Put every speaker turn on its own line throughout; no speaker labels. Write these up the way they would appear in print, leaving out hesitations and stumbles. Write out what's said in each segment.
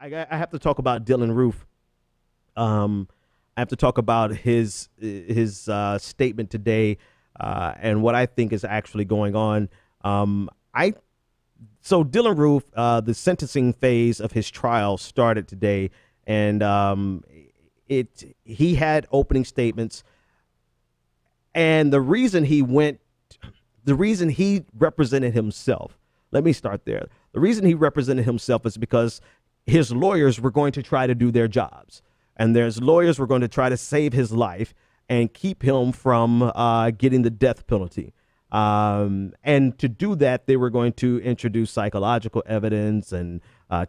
I have to talk about Dylann Roof. I have to talk about his statement today and what I think is actually going on. So Dylann Roof, the sentencing phase of his trial started today, and he had opening statements, and the reason he represented himself. Let me start there. The reason he represented himself is because his lawyers were going to try to do their jobs, and there's lawyers were going to try to save his life and keep him from getting the death penalty. And to do that, they were going to introduce psychological evidence and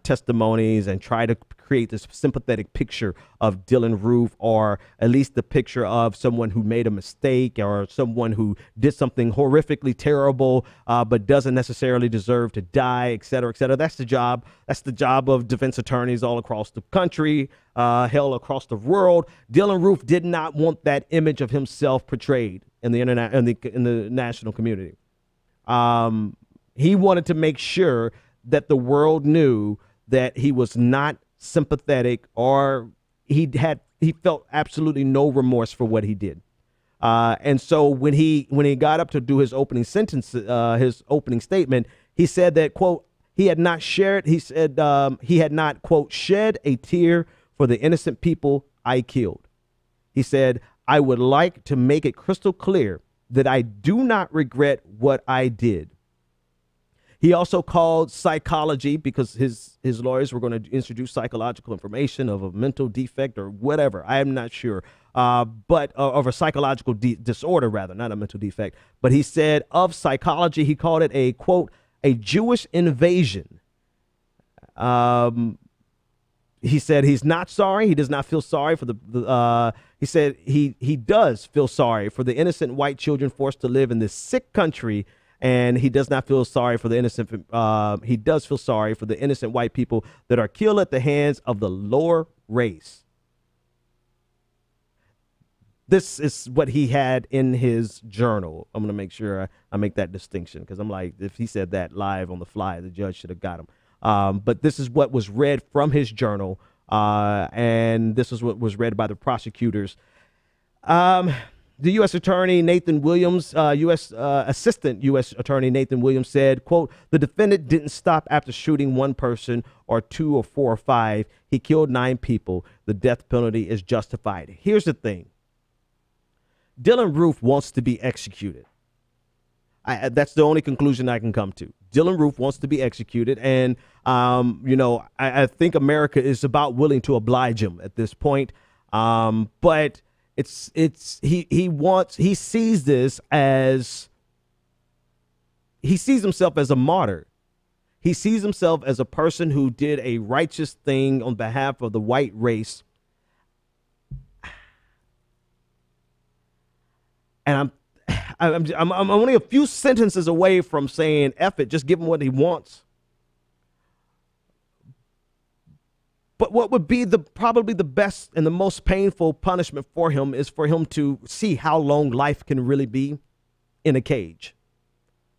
testimonies and try to create this sympathetic picture of Dylann Roof, or at least the picture of someone who made a mistake or someone who did something horrifically terrible, but doesn't necessarily deserve to die, et cetera, et cetera. That's the job. That's the job of defense attorneys all across the country, hell, across the world. Dylann Roof did not want that image of himself portrayed in the internet, in the national community. He wanted to make sure that the world knew that he was not sympathetic, or he felt absolutely no remorse for what he did. And so when he got up to do his opening sentence, his opening statement, he said that, quote, he had not, quote, shed a tear for the innocent people I killed. He said, I would like to make it crystal clear that I do not regret what I did. He also called psychology, because his lawyers were going to introduce psychological information of a mental defect or whatever. I am not sure, but of a psychological disorder, rather, not a mental defect. But he said of psychology, he called it a, quote, a Jewish invasion. He said he's not sorry. He does not feel sorry for he said he does feel sorry for the innocent white children forced to live in this sick country. And he does not feel sorry for the innocent. He does feel sorry for the innocent white people that are killed at the hands of the lower race. This is what he had in his journal. I'm going to make sure I make that distinction, because I'm like, if he said that live on the fly, the judge should have got him. But this is what was read from his journal, and this is what was read by the prosecutors. The U.S. Attorney Nathan Williams, Assistant U.S. Attorney Nathan Williams said, quote, the defendant didn't stop after shooting one person or two or four or five. He killed 9 people. The death penalty is justified. Here's the thing. Dylann Roof wants to be executed. That's the only conclusion I can come to. Dylann Roof wants to be executed. And, I think America is about willing to oblige him at this point. But he sees this as, he sees himself as a martyr. He sees himself as a person who did a righteous thing on behalf of the white race. And I'm only a few sentences away from saying F it, just give him what he wants. But what would be probably the best and the most painful punishment for him is for him to see how long life can really be in a cage,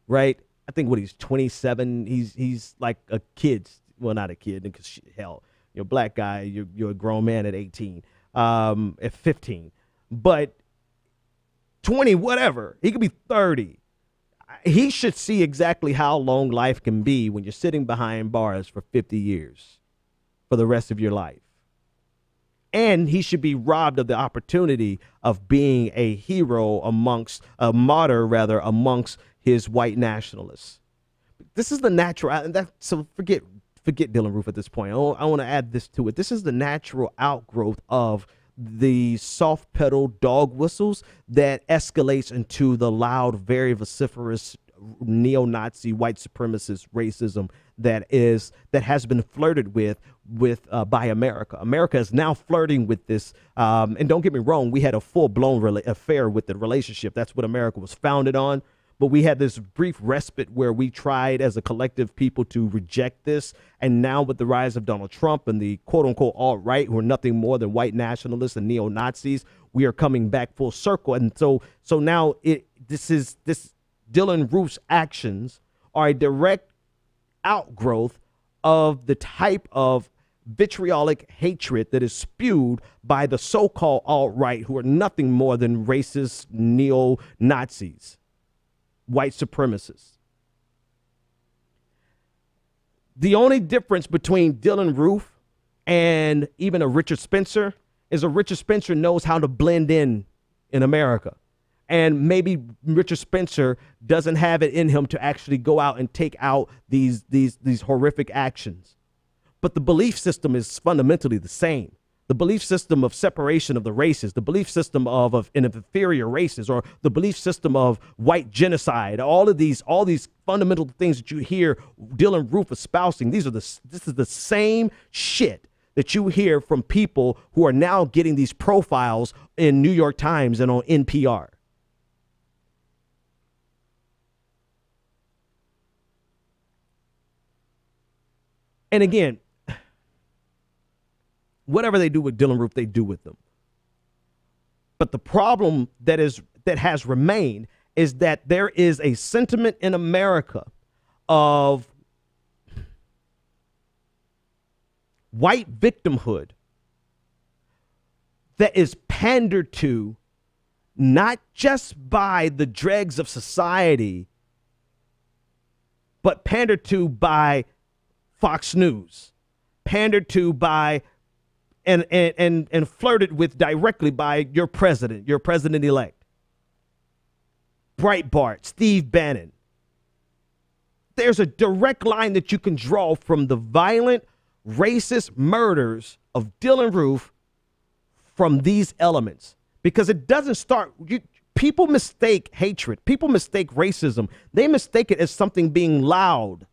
right? I think he's 27. He's like a kid. Well, not a kid, because hell, you're a black guy. You're a grown man at 18, at 15, but 20, whatever. He could be 30. He should see exactly how long life can be when you're sitting behind bars for 50 years. For the rest of your life. And he should be robbed of the opportunity of being a hero amongst his white nationalists. This is the natural, so forget Dylann Roof at this point. I want to add this to it. This is the natural outgrowth of the soft pedal dog whistles that escalates into the loud, very vociferous neo-Nazi, white supremacist racism that has been flirted with by America. America is now flirting with this. And don't get me wrong, we had a full-blown affair with the relationship. That's what America was founded on. But we had this brief respite where we tried as a collective people to reject this. And now with the rise of Donald Trump and the quote-unquote alt-right, who are nothing more than white nationalists and neo-Nazis, we are coming back full circle. And so now this Dylann Roof's actions are a direct outgrowth of the type of vitriolic hatred that is spewed by the so-called alt-right, who are nothing more than racist neo-Nazis, white supremacists. The only difference between Dylann Roof and even a Richard Spencer is a Richard Spencer knows how to blend in America. And maybe Richard Spencer doesn't have it in him to actually go out and take out these horrific actions. But the belief system is fundamentally the same. The belief system of separation of the races, the belief system of inferior races, or the belief system of white genocide, all these fundamental things that you hear Dylann Roof espousing, this is the same shit that you hear from people who are now getting these profiles in New York Times and on NPR. And again, whatever they do with Dylann Roof, they do with them. But the problem that has remained is that there is a sentiment in America of white victimhood that is pandered to not just by the dregs of society, but pandered to by Fox News, pandered to by and flirted with directly by your president-elect. Breitbart, Steve Bannon. There's a direct line that you can draw from the violent, racist murders of Dylann Roof from these elements, because it doesn't start. People mistake hatred. People mistake racism. They mistake it as something being loud.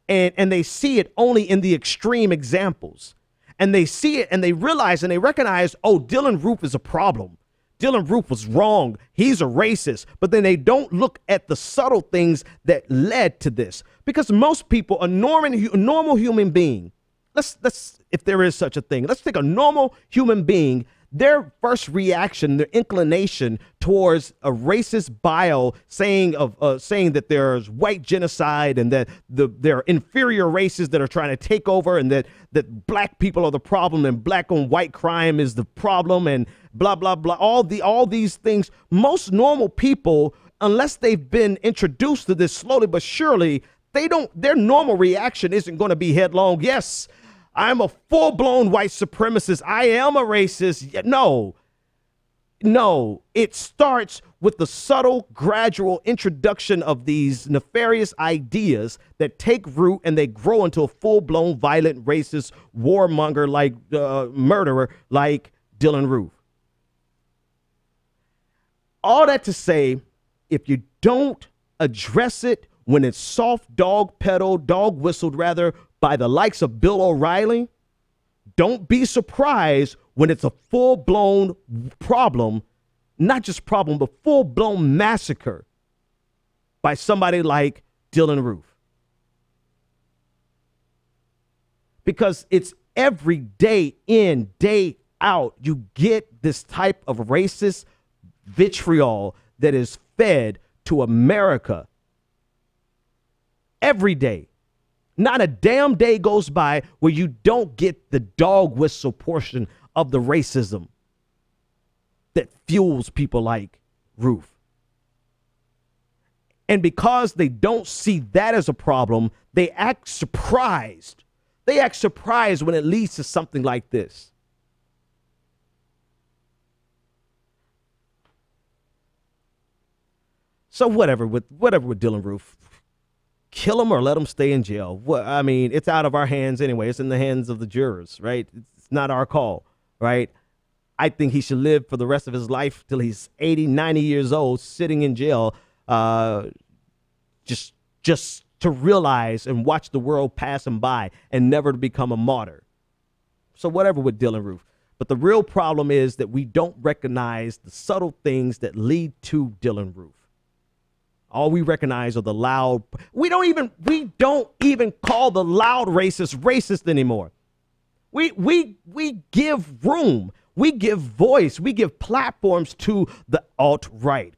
And they see it only in the extreme examples. And they see it and they realize and they recognize, oh, Dylann Roof is a problem. Dylann Roof was wrong. He's a racist. But then they don't look at the subtle things that led to this. Because most people, a normal human being, let's if there is such a thing, let's take a normal human being. Their first reaction, their inclination towards a racist bio saying that there's white genocide and that there are inferior races that are trying to take over and that black people are the problem and black on white crime is the problem and blah, blah, blah. All these things. Most normal people, unless they've been introduced to this slowly but surely, their normal reaction isn't going to be headlong. Yes, I'm a full-blown white supremacist. I am a racist. No, it starts with the subtle, gradual introduction of these nefarious ideas that take root and they grow into a full-blown, violent, racist, warmonger, like murderer, like Dylann Roof. All that to say, if you don't address it when it's soft dog whistled rather, by the likes of Bill O'Reilly, don't be surprised when it's a full-blown problem, not just problem, but full-blown massacre by somebody like Dylann Roof. Because it's every day in, day out, you get this type of racist vitriol that is fed to America every day. Not a damn day goes by where you don't get the dog whistle portion of the racism that fuels people like Roof. And because they don't see that as a problem, they act surprised. They act surprised when it leads to something like this. So whatever with Dylann Roof. Kill him or let him stay in jail. Well, I mean, it's out of our hands anyway. It's in the hands of the jurors, right? It's not our call, right? I think he should live for the rest of his life till he's 80, 90 years old, sitting in jail, just to realize and watch the world pass him by and never to become a martyr. So whatever with Dylann Roof. But the real problem is that we don't recognize the subtle things that lead to Dylann Roof. All we recognize are the loud. We don't even call the loud racist anymore. We give room. We give voice. We give platforms to the alt-right.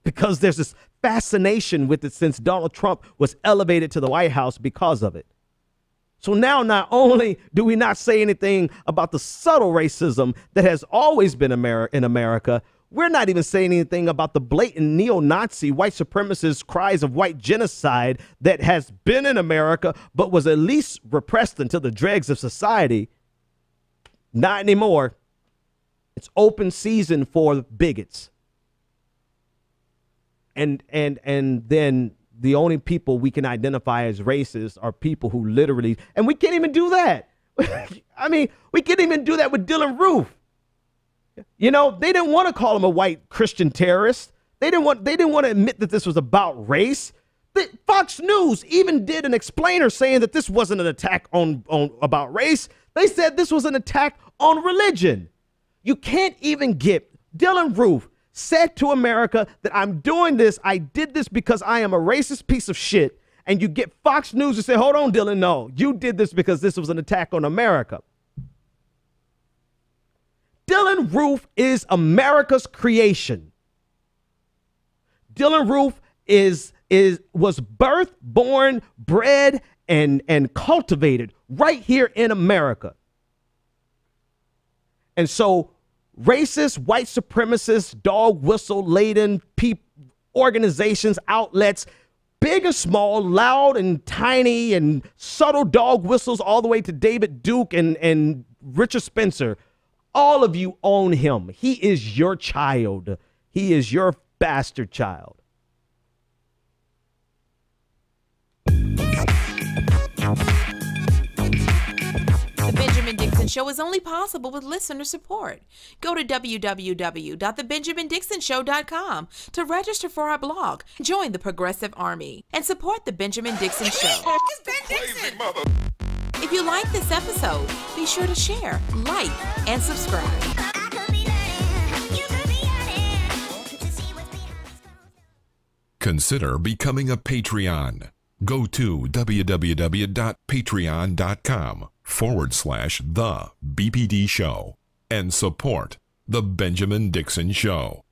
Because there's this fascination with it since Donald Trump was elevated to the White House because of it. So now not only do we not say anything about the subtle racism that has always been in America, we're not even saying anything about the blatant neo-Nazi white supremacist cries of white genocide that has been in America, but was at least repressed until the dregs of society. Not anymore. It's open season for bigots. And then the only people we can identify as racist are people who literally, and we can't even do that. I mean, we can't even do that with Dylann Roof. You know, they didn't want to call him a white Christian terrorist. They didn't want to admit that this was about race. Fox News even did an explainer saying that this wasn't an attack on about race. They said this was an attack on religion. You can't even get Dylann Roof said to America that I'm doing this. I did this because I am a racist piece of shit. And you get Fox News to say, hold on, Dylann. No, you did this because this was an attack on America. Dylann Roof is America's creation. Dylann Roof was birthed, born, bred, and cultivated right here in America. And so racist, white supremacist, dog whistle laden organizations, outlets, big and small, loud and tiny and subtle dog whistles all the way to David Duke and Richard Spencer. All of you own him. He is your child. He is your bastard child.
The Benjamin Dixon Show is only possible with listener support. Go to www.thebenjamindixonshow.com to register for our blog, join the Progressive Army, and support The Benjamin Dixon Show. It's Ben Dixon! If you like this episode, be sure to share, like, and subscribe.
Consider becoming a Patreon. Go to www.patreon.com/The BPD Show and support The Benjamin Dixon Show.